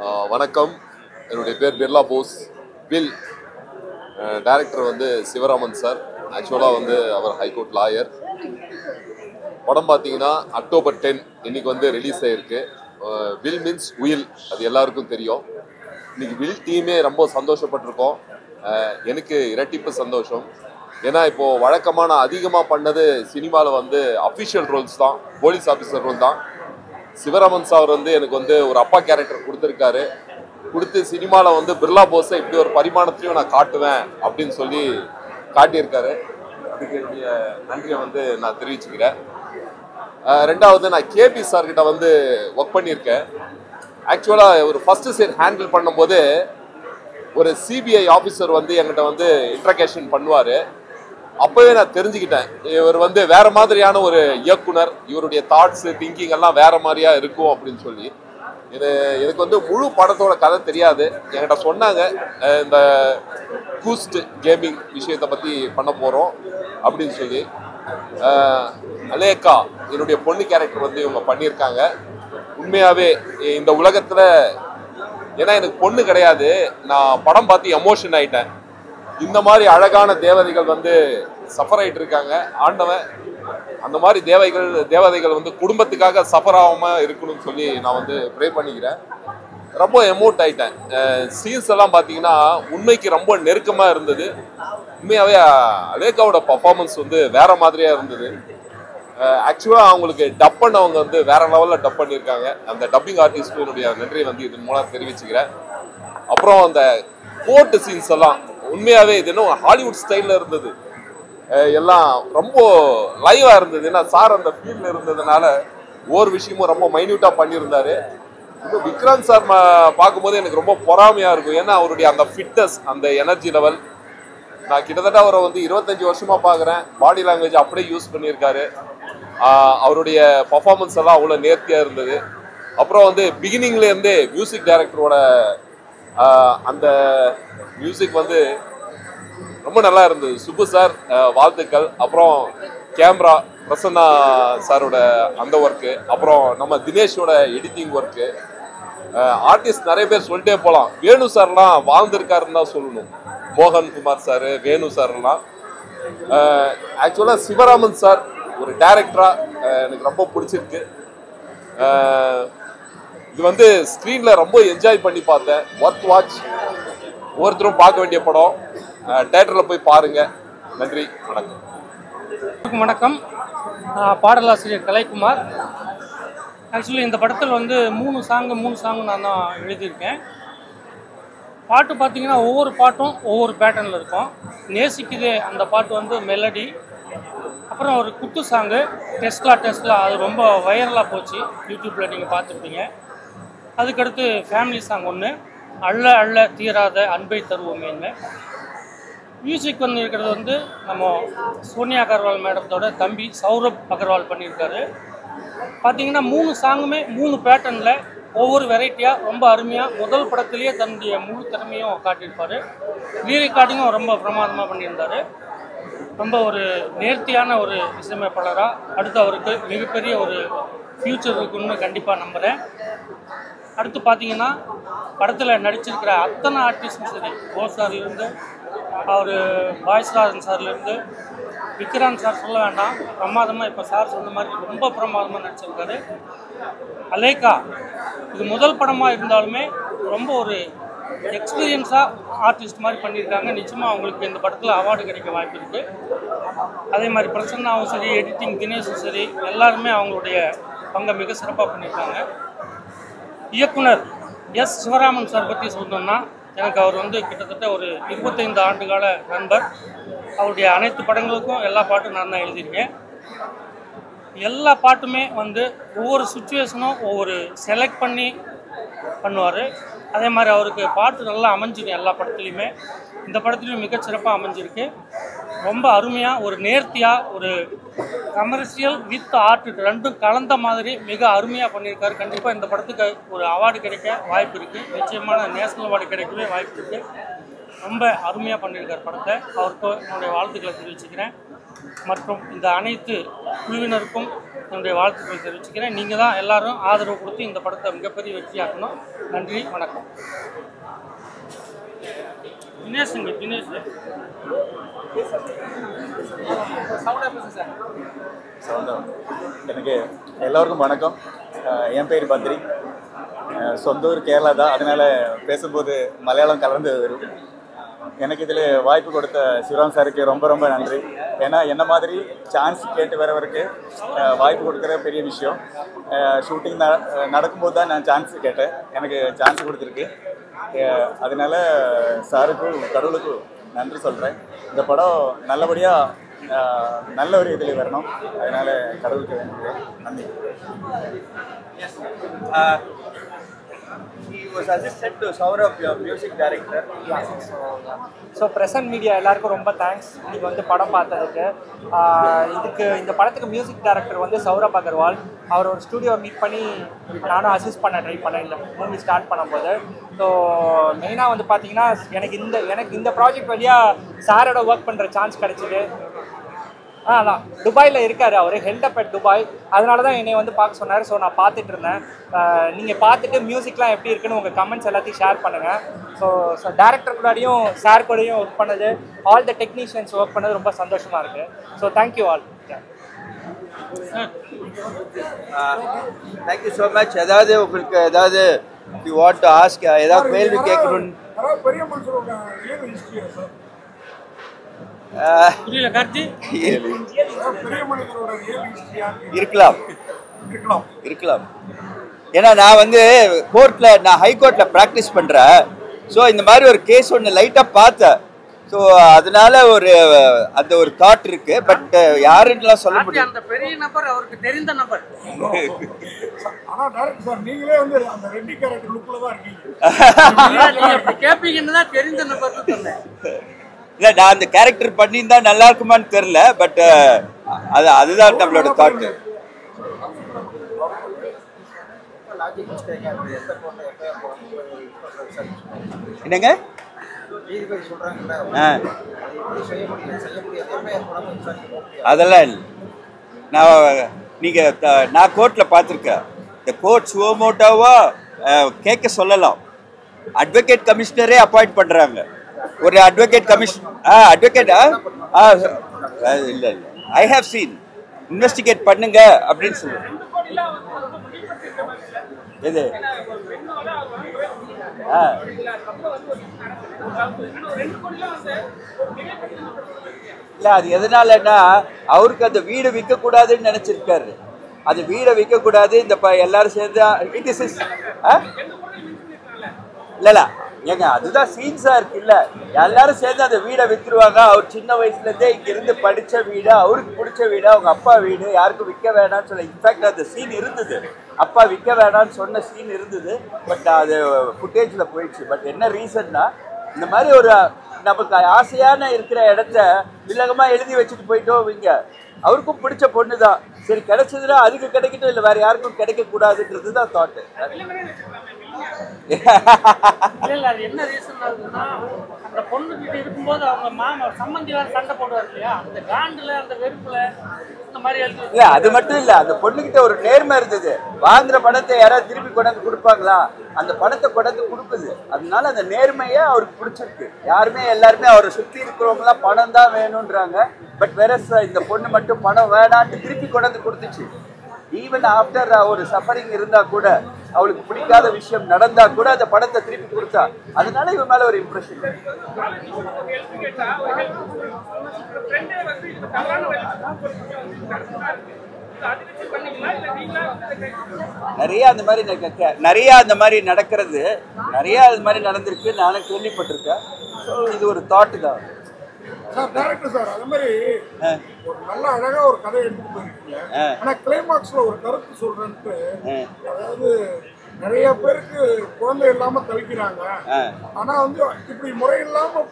வணக்கம். என்னுடைய பேர் பிர்லா போஸ். வில் டைரக்டர் வந்து சிவராமன் சார். ஆக்சுவலாக வந்து அவர் ஹைகோர்ட் லாயர். படம் பார்த்தீங்கன்னா அக்டோபர் 10 இன்னைக்கு வந்து ரிலீஸ் ஆயிருக்கு. வில் மீன்ஸ் உயில், அது எல்லாருக்கும் தெரியும். இன்னைக்கு வில் டீமே ரொம்ப சந்தோஷப்பட்டிருக்கோம். எனக்கு இரட்டிப்பு சந்தோஷம். ஏன்னா இப்போது வழக்கமான அதிகமாக பண்ணது சினிமாவில் வந்து அஃபிஷியல் ரோல்ஸ் தான், போலீஸ் ஆஃபீஸர் ரோல் தான். சிவராமன் சார் வந்து எனக்கு வந்து ஒரு அப்பா கேரக்டர் கொடுத்துருக்காரு. கொடுத்து சினிமாவில் வந்து பிர்லா போஸை இப்படி ஒரு பரிமாணத்திலையும் நான் காட்டுவேன் அப்படின்னு சொல்லி காட்டியிருக்காரு. அதுக்கு என்னுடைய நன்றியை வந்து நான் தெரிவிச்சுக்கிறேன். ரெண்டாவது, நான் கேபி சார்கிட்ட வந்து ஒர்க் பண்ணியிருக்கேன். ஆக்சுவலாக ஒரு ஃபஸ்ட்டு சீன் ஹேண்டில் பண்ணும்போது ஒரு சிபிஐ ஆஃபீஸர் வந்து என்கிட்ட வந்து இன்ட்ரகேஷன் பண்ணுவார். அப்போவே நான் தெரிஞ்சுக்கிட்டேன், இவர் வந்து வேற மாதிரியான ஒரு இயக்குனர், இவருடைய தாட்ஸு திங்கிங் எல்லாம் வேற மாதிரியா இருக்கும் அப்படின்னு சொல்லி. எனக்கு வந்து முழு படத்தோட கதை தெரியாது. என்கிட்ட சொன்னாங்க, இந்த கூஸ்ட் கேமிங் விஷயத்தை பற்றி பண்ண போகிறோம் அப்படின்னு சொல்லி. அலேக்கா என்னுடைய பொண்ணு கேரக்டர் வந்து இவங்க பண்ணியிருக்காங்க. உண்மையாகவே இந்த உலகத்தில், ஏன்னா எனக்கு பொண்ணு கிடையாது, நான் படம் பார்த்து எமோஷன் ஆயிட்டேன். இந்த மாதிரி அழகான தேவதைகள் வந்து சஃபர் ஆகிட்டு இருக்காங்க. ஆண்டவன் அந்த மாதிரி தேவதைகள் வந்து குடும்பத்துக்காக சஃபர் ஆகாமல் இருக்கணும்னு சொல்லி நான் வந்து ப்ரே பண்ணிக்கிறேன். ரொம்ப எமோட் ஆகிட்டேன். சீன்ஸ் எல்லாம் பார்த்தீங்கன்னா உண்மைக்கு ரொம்ப நெருக்கமாக இருந்தது. உண்மையாகவே அலேக்காவோட பர்ஃபார்மன்ஸ் வந்து வேற மாதிரியாக இருந்தது. ஆக்சுவலாக அவங்களுக்கு டப் பண்ணவங்க வந்து வேற லெவலில் டப் பண்ணியிருக்காங்க. அந்த டப்பிங் ஆர்டிஸ்ட்டு என்னுடைய நன்றியை வந்து இதன் மூலம் தெரிவிச்சுக்கிறேன். அப்புறம் அந்த கோர்ட்டு சீன்ஸ் எல்லாம் உண்மையாகவே இது இன்னும் ஹாலிவுட் ஸ்டைலில் இருந்தது. எல்லாம் ரொம்ப லைவாக இருந்தது. ஏன்னா சார் அந்த ஃபீல்டில் இருந்ததுனால ஒவ்வொரு விஷயமும் ரொம்ப மைன்யூட்டாக பண்ணியிருந்தாரு. இன்னும் விக்ராந்த் சார் பார்க்கும்போது எனக்கு ரொம்ப பொறாமையாக இருக்கும். ஏன்னா அவருடைய அந்த ஃபிட்னஸ், அந்த எனர்ஜி லெவல், நான் கிட்டத்தட்ட அவரை வந்து 25 வருஷமாக பார்க்குறேன். பாடி லாங்குவேஜ் அப்படியே யூஸ் பண்ணியிருக்காரு. அவருடைய பர்ஃபார்மன்ஸ் எல்லாம் அவ்வளோ நேர்த்தியாக இருந்தது. அப்புறம் வந்து பிகினிங்லேருந்தே மியூசிக் டைரக்டரோட அந்த மியூசிக் வந்து ரொம்ப நல்லா இருந்தது. சுப்பு சார் வாழ்த்துக்கள். அப்புறம் கேமரா பிரசன்னா சாரோட அந்த ஒர்க்கு, அப்புறம் நம்ம தினேஷோட எடிட்டிங் ஒர்க்கு, ஆர்டிஸ்ட் நிறைய பேர் சொல்லிட்டே போகலாம். வேணு சார்லாம் வாழ்ந்திருக்காருன்னு தான் சொல்லணும். மோகன் குமார் சார், வேணு சார்லாம். ஆக்சுவலாக சிவராமன் சார் ஒரு டைரக்டராக எனக்கு ரொம்ப பிடிச்சிருக்கு. இது வந்து ஸ்க்ரீனில் ரொம்ப என்ஜாய் பண்ணி பார்த்தேன். ஒர்த் வாட்ச், ஒவ்வொருத்தரும் பார்க்க வேண்டிய படம். தேட்டரில் போய் பாருங்கள். நன்றி, வணக்கம். வணக்கம். பாடலாசிரியர் கலைக்குமார். ஆக்சுவலி இந்த படத்தில் வந்து மூணு சாங்கு நான் தான் எழுதியிருக்கேன். பாட்டு பார்த்தீங்கன்னா ஒவ்வொரு பாட்டும் ஒவ்வொரு பேட்டர்னில் இருக்கும். நேசிக்குதே அந்த பாட்டு வந்து மெலடி. அப்புறம் ஒரு குத்து சாங்கு டெஸ்லா, அது ரொம்ப வைரலாக போச்சு, யூடியூப்பில் நீங்கள் பார்த்துருப்பீங்க. அதுக்கடுத்து ஃபேமிலி சாங் ஒன்று, அள்ள அள்ள தீராத அன்பை தருவோமேன்னு. மியூசிக் வந்து இருக்கிறது வந்து நம்ம சோனியா அகர்வால் மேடத்தோட தம்பி சௌரப் அகர்வால் பண்ணியிருக்காரு. பார்த்தீங்கன்னா மூணு சாங்குமே மூணு பேட்டர்னில் ஒவ்வொரு வெரைட்டியாக ரொம்ப அருமையாக முதல் படத்துலேயே தன்னுடைய முழு திறமையும் காட்டியிருப்பார். ரீரெக்கார்டிங்கும் ரொம்ப பிரமாதமாக பண்ணியிருந்தார். ரொம்ப ஒரு நேர்த்தியான ஒரு இசையமைப்பாளராக அடுத்து அவருக்கு மிகப்பெரிய ஒரு ஃப்யூச்சர் இருக்குன்னு கண்டிப்பாக நம்புகிறேன். அடுத்து பார்த்தீங்கன்னா படத்தில் நடிச்சிருக்கிற அத்தனை ஆர்டிஸ்டும் சரி, போஸ் சார்லேருந்து அவர் பாய்ஸ்ராஜன் சார்லேருந்து விக்ராந்த் சார் சொல்ல வேண்டாம், பிரமாதமாக இப்போ சார் சொன்ன மாதிரி ரொம்ப பிரமாதமாக நடிச்சிருக்காரு. அலேக்கா இது முதல் படமாக இருந்தாலுமே ரொம்ப ஒரு எக்ஸ்பீரியன்ஸாக ஆர்டிஸ்ட் மாதிரி பண்ணியிருக்காங்க. நிச்சயமாக அவங்களுக்கு இந்த படத்தில் அவார்டு கிடைக்க வாய்ப்பு இருக்குது. அதே மாதிரி பிரசன்னாவும் சரி, எடிட்டிங் தினேஷும் சரி, எல்லாருமே அவங்களுடைய பங்கை மிக சிறப்பாக பண்ணியிருக்காங்க. இயக்குனர் எஸ் சிவராமன் சார் பற்றி சொல்லணும்னா, எனக்கு அவர் வந்து கிட்டத்தட்ட ஒரு 25 ஆண்டுகால நண்பர். அவருடைய அனைத்து படங்களுக்கும் எல்லா பாட்டும் நான் தான் எழுதியிருக்கேன். எல்லா பாட்டுமே வந்து ஒவ்வொரு சுச்சுவேஷனும் ஒவ்வொரு செலக்ட் பண்ணி பண்ணுவார். அதே மாதிரி அவருக்கு பாட்டு நல்லா அமைஞ்சிருக்கு எல்லா படத்துலையுமே. இந்த படத்துலையும் மிகச்சிறப்பாக அமைஞ்சிருக்கு. ரொம்ப அருமையாக ஒரு நேர்த்தியாக ஒரு கமர்ஷியல் வித் ஆர்ட் ரெண்டும் கலந்த மாதிரி மிக அருமையாக பண்ணியிருக்காரு. கண்டிப்பாக இந்த படத்துக்கு ஒரு அவார்டு கிடைக்க வாய்ப்பு இருக்குது. நிச்சயமான நேஷனல் அவார்டு கிடைக்கவே வாய்ப்பு இருக்குது. ரொம்ப அருமையாக பண்ணியிருக்கார் படத்தை. அவருக்கு என்னுடைய வாழ்த்துக்களை தெரிவிச்சுக்கிறேன். மற்றும் இந்த அனைத்து குழுவினருக்கும் என்னுடைய வாழ்த்துக்கள் தெரிவிச்சுக்கிறேன். நீங்கள் தான் எல்லாரும் ஆதரவு கொடுத்து இந்த படத்தை மிகப்பெரிய வெற்றியாக்கணும். நன்றி, வணக்கம். தினேஷ் எனக்கு எல்லோருக்கும் வணக்கம். என் பேர் பத்ரி. சொந்த ஊர் கேரளா தான், அதனால் பேசும்போது மலையாளம் கலந்து வரும். எனக்கு இதில் வாய்ப்பு கொடுத்த சிவராம் சாருக்கு ரொம்ப ரொம்ப நன்றி. ஏன்னா என்ன மாதிரி சான்ஸ் கேட்டு வரவருக்கு வாய்ப்பு கொடுக்குற பெரிய விஷயம். ஷூட்டிங் நடக்கும்போது தான் நான் சான்ஸ் கேட்டேன், எனக்கு சான்ஸ் கொடுத்துருக்கு. அதனால சாருக்கும் கடவுளுக்கும் நன்றி சொல்கிறேன். இந்த படம் நல்லபடியாக நல்ல ஒரு இதில் வரணும், அதனால் கடவுளுக்கு வேண்டிய நன்றி. He was assistant to Saurabh, your music director. So present media எல்லாருக்கும் ரொம்ப தேங்க்ஸ். நீங்கள் வந்து படம் பார்த்ததுக்கு. இந்த படத்துக்கு மியூசிக் டைரக்டர் வந்து சௌரப் அகர்வால். அவர் ஒரு ஸ்டூடியோ மீட் பண்ணி நானும் அசிஸ்ட் பண்ண ட்ரை பண்ணேன் இந்த மூவி ஸ்டார்ட் பண்ணும்போது. ஸோ மெயினாக வந்து பார்த்தீங்கன்னா எனக்கு இந்த ப்ராஜெக்ட் வழியாக சாரோட ஒர்க் பண்ணுற சான்ஸ் கிடச்சிது. அதான் துபாயில் இருக்கார் அவர், ஹெல்ட் அப் அட் துபாய். அதனால தான் என்னை வந்து பார்க்க சொன்னார். ஸோ நான் பார்த்துட்டு இருந்தேன். நீங்கள் பார்த்துட்டு மியூசிக்லாம் எப்படி இருக்குன்னு உங்கள் கமெண்ட்ஸ் எல்லாத்தையும் ஷேர் பண்ணுங்கள். ஸோ டேரக்டர் கூடயும் சார் கூடயும் ஒர்க் பண்ணது, ஆல் த டெக்னீஷியன்ஸ் ஒர்க் பண்ணது ரொம்ப சந்தோஷமாக இருக்குது. So thank you all. Thank you so much. ஏதாவது உங்களுக்கு ஏதாவது யூ வாண்ட் டு ஆஸ்க், ஏதாவது கேள்வி கேட்கணும்? இருக்கலாம். ஏன்னா நான் வந்து நான் ஹைகோர்ட்ல ப்ராக்டிஸ் பண்றேன். ஸோ இந்த மாதிரி ஒரு கேஸ் ஒன்று லைட்டாக பார்த்தேன். ஸோ அதனால அந்த ஒரு தாட் இருக்கு. பட் யாருன்னுலாம் சொல்ல முடியும். அந்த பெரிய நபர் அவருக்கு தெரிந்த நபர். ஆனா டைரக்டர் சார் நீங்களே வந்து அந்த ரெட்டி கேரக்டர் லுக்ல தான் இருக்கீங்க. கேப்பீங்கன்னு தான் தெரிந்த நபர் சொன்னேன். இல்லை, நான் அந்த கேரக்டர் பண்ணியிருந்தா நல்லா இருக்குமான்னு தெரியல. பட் அதுதான் நம்மளோட தாட். என்னங்க அதெல்லாம் இல்லை. நான் கோர்ட்ல பார்த்துருக்கேன். இந்த கோர்ட் சுவமோட்டோவா கேட்க சொல்லலாம். அட்வொகேட் கமிஷனரே அப்பாயிண்ட் பண்றாங்க. ஒரு அட்வொகேட் அட்வொகேட்டா இல்லை ஐ ஹேவ் சீன், இன்வெஸ்டிகேட் பண்ணுங்க அப்படின்னு சொல்லுங்க. எது இல்ல, அது எதனாலன்னா அவருக்கு அந்த வீடு விற்க கூடாதுன்னு நினைச்சிருக்காரு. அது வீடை விற்க கூடாது, இந்த எல்லாரும் சேர்ந்து இல்ல ஏங்க அதுதான் சீன்ஸா இருக்கு. இல்ல எல்லாரும் சேர்ந்து அந்த வீடை வித்துருவாங்க. அவர் சின்ன வயசுல இருந்தே இங்க இருந்து படிச்ச வீடு, அவருக்கு பிடிச்ச வீடு, அவங்க அப்பா வீடு, யாருக்கும் விற்க வேணாம்னு சொல்ல. இன்ஃபேக்ட் அந்த சீன் இருந்தது, அப்பா விற்க வேணாம்னு சொன்ன சீன் இருந்தது. பட் அது ஃபுட்டேஜ்ல போயிடுச்சு. பட் என்ன ரீசன்னா, இந்த மாதிரி ஒரு நமக்கு ஆசையான இருக்கிற இடத்த வில்லகமா எழுதி வச்சுட்டு போயிட்டோம். இங்க அவருக்கும் பிடிச்ச பொண்ணு தான், சரி கிடைச்சதுன்னா அதுக்கு கிடைக்கட்டும், இல்லை வேற யாருக்கும் கிடைக்க கூடாதுன்றது தான் தாட்டு. அது என்ன ரீசன் ஆகுதுன்னா, அந்த பொண்ணு கிட்ட இருக்கும்போது அவங்க மாமா சம்பந்தி வேற சண்டை போடுவார் இல்லையா, அந்த காண்டுல அந்த வெறுப்புல இந்த மாதிரி இல்ல. அது மட்டும் இல்ல, அந்த பொண்ணுகிட்ட ஒரு நேர்மை இருந்தது. வாங்குற பணத்தை யாராவது திருப்பி கொண்டாந்து கொடுப்பாங்களா, அந்த பணத்தை கொண்டாந்து கொடுக்குது. அதனால அந்த நேர்மையை அவருக்கு பிடிச்சிருக்கு. எல்லாருமே அவரை சுத்தி இருக்கிறவங்க எல்லாம் பணம் தான் வேணும்ன்றாங்க. பட் வேற இந்த பொண்ணு மட்டும் பணம் வேணான்னு திருப்பி கொண்டாந்து கொடுத்துச்சு. ஈவன் ஆஃப்டர் ஒரு சஃபரிங் இருந்தா கூட, அவளுக்கு பிடிக்காத விஷயம் நடந்தா கூட அந்த படத்தை திருப்பி கொடுத்தா. அதனால இவன் மேல ஒரு இம்ப்ரெஷன். நிறைய அந்த மாதிரி நடக்கிறது, நிறைய அது மாதிரி நடந்திருக்கு, நானும் கேள்விப்பட்டிருக்கேன். இது ஒரு தாட் தான். சார் டைரக்டர் சார், அது மாதிரி ஒரு நல்ல அழகா ஒரு கதை எடுத்துட்டு போயிருக்கீங்க. ஆனா கிளைமாக்ஸ்ல ஒரு கருத்து சொல்றேன்ட்டு, அதாவது நிறைய பேருக்கு குழந்தை இல்லாம தவிக்கிறாங்க. ஆனா வந்து இப்படி முறை இல்லாம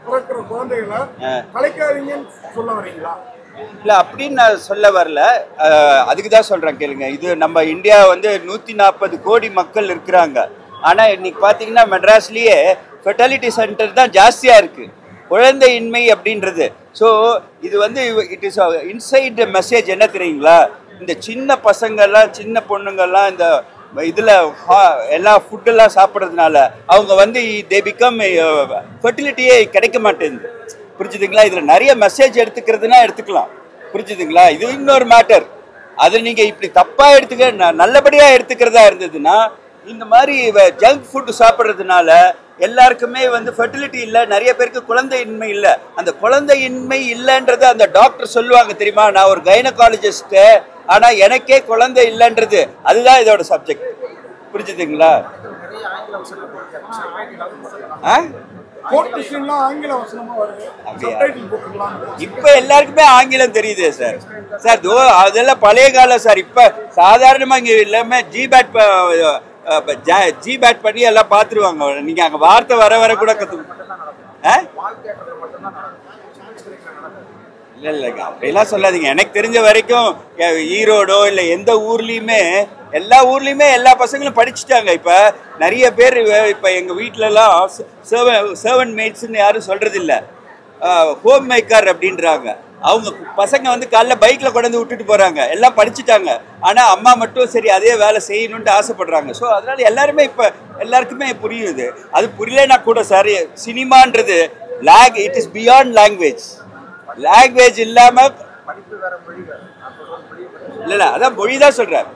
பிறக்கிற குழந்தைகளை கலைக்காதீங்கன்னு சொல்ல வரீங்களா? இல்லை, அப்படின்னு நான் சொல்ல வரல. அதுக்கு தான் சொல்கிறேன் கேளுங்க. இது நம்ம இந்தியா வந்து 140 கோடி மக்கள் இருக்கிறாங்க. ஆனால் இன்னைக்கு பார்த்தீங்கன்னா மெட்ராஸ்லேயே ஃபெர்டிலிட்டி சென்டர் தான் ஜாஸ்தியாக இருக்குது, குழந்தையின்மை அப்படின்றது. ஸோ இது வந்து இட் இஸ் இன்சைட் மெசேஜ் என்ன தெரியுங்களா, இந்த சின்ன பசங்கள்லாம் சின்ன பொண்ணுங்கள்லாம் இந்த இதில் எல்லா ஃபுட்டெல்லாம் சாப்பிட்றதுனால அவங்க வந்து தே பிகம் ஃபெர்டிலிட்டியே கிடைக்க மாட்டேங்குது. புரிஞ்சுதுங்களா? இதில் நிறைய மெசேஜ் எடுத்துக்கிறதுனா எடுத்துக்கலாம். புரிஞ்சுதுங்களா? இது இன்னொரு மேட்டர். அதை நீங்கள் இப்படி தப்பாக எடுத்துக்க நல்லபடியாக எடுத்துக்கிறதா இருந்ததுன்னா இந்த மாதிரி ஜங்க் ஃபுட்டு சாப்பிட்றதுனால எல்லாருக்குமே வந்து ஃபெர்டிலிட்டி இல்லை, நிறைய பேருக்கு குழந்தையின்மை இல்லை. அந்த குழந்தையின்மை இல்லைன்றது அந்த டாக்டர் சொல்லுவாங்க தெரியுமா, நான் ஒரு கைனகாலஜிஸ்ட்டு ஆனால் எனக்கே குழந்தை இல்லைன்றது, அதுதான் இதோட சப்ஜெக்ட். புரிஞ்சுதுங்களா? இப்ப எல்லாருக்குமே ஆங்கிலம் தெரியுது சார். சார் அதெல்லாம் பழைய காலம் சார். இப்ப சாதாரணமா இங்க எல்லாமே ஜிபேட் பண்ணி எல்லாம் பாத்துருவாங்க. நீங்க அங்க வார்த்தை வர வர கூட கத்து. இல்ல இல்லைங்க, அப்படிலாம் சொல்லாதீங்க. எனக்கு தெரிஞ்ச வரைக்கும் ஈரோடோ இல்லை எந்த ஊர்லேயுமே எல்லா ஊர்லேயுமே எல்லா பசங்களும் படிச்சுட்டாங்க. இப்போ நிறைய பேர் இப்போ எங்கள் வீட்டிலலாம் சர்வன்ட் மேட்ஸ்ன்னு யாரும் சொல்கிறதில்ல, ஹோம் மேக்கர் அப்படின்றாங்க. அவங்க பசங்க வந்து காலைல பைக்கில் கொண்டு வந்து விட்டுட்டு போகிறாங்க, எல்லாம் படிச்சுட்டாங்க. ஆனால் அம்மா மட்டும் சரி அதே வேலை செய்யணுன்ட்டு ஆசைப்படுறாங்க. ஸோ அதனால் எல்லாருமே இப்போ எல்லாருக்குமே புரியுது. அது புரியலன்னா கூட சார், சினிமான்றது it is beyond language. Language இல்லாமல் இல்லை அதான் மொழி தான் சொல்கிறேன்.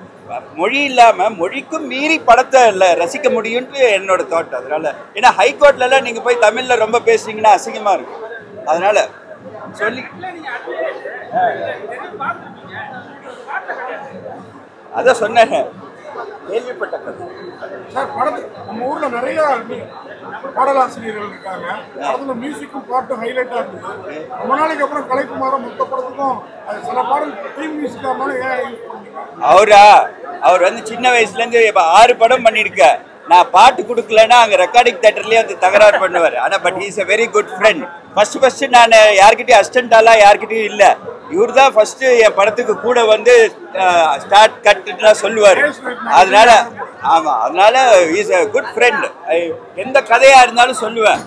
மொழி இல்லாமல் மொழிக்கும் மீறி படத்தை ரசிக்க முடியும்னு என்னோட தாட். அதனால ஏன்னா ஹைகோர்ட்லலாம் நீங்கள் போய் தமிழில் ரொம்ப பேசுனீங்கன்னா அசிங்கமாக இருக்கும். அதனால சொல்லி அதான் சொன்னேன், கேள்விப்பட்ட கதை. சார் படத்துக்கு நம்ம ஊரில் நிறைய பாடலாசிரியர்கள் இருக்காங்க. அதில் மியூசிக்கும் பாட்டும் ஹைலைட்டாக இருந்தது. ரொம்ப நாளைக்கு அப்புறம் கலைக்குமாரம் மொத்த படத்துக்கும் சில பாடல் தீம் மியூசிக்காக இருந்தாலும் ஏன் யூஸ் பண்ணீங்க? அவர் வந்து சின்ன வயசுலேருந்து இப்போ 6 படம் பண்ணியிருக்க. நான் பாட்டு கொடுக்கலன்னா அங்கே ரெக்கார்டிங் தேட்டர்லேயே வந்து தகராறு பண்ணுவார். ஆனால் but is a very good friend. First நான் யார்கிட்டையும் அசிஸ்டண்டாலாம் யார்கிட்டையும் இல்லை. இவர் தான் ஃபஸ்ட்டு என் படத்துக்கு கூட வந்து ஸ்டார்ட் கட்டுலாம் சொல்லுவார். அதனால ஆமாம், அதனால இஸ் எ குட் ஃப்ரெண்ட். எந்த கதையாக இருந்தாலும் சொல்லுவேன்,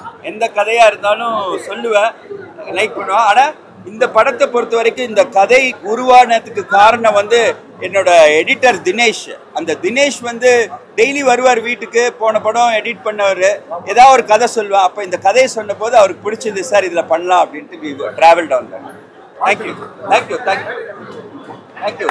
லைக் பண்ணுவேன். ஆனால் இந்த படத்தை பொறுத்த வரைக்கும் இந்த கதை உருவானதுக்கு காரணம் வந்து என்னோட எடிட்டர் தினேஷ். அந்த தினேஷ் வந்து டெய்லி வருவார் வீட்டுக்கு, போன படம் எடிட் பண்ணவர், ஏதாவது ஒரு கதை சொல்லுவேன். அப்போ இந்த கதையை சொன்ன போது அவருக்கு பிடிச்சது, சார் இதில் பண்ணலாம் அப்படின்ட்டு ட்ராவல் டவுன். தேங்க்யூ.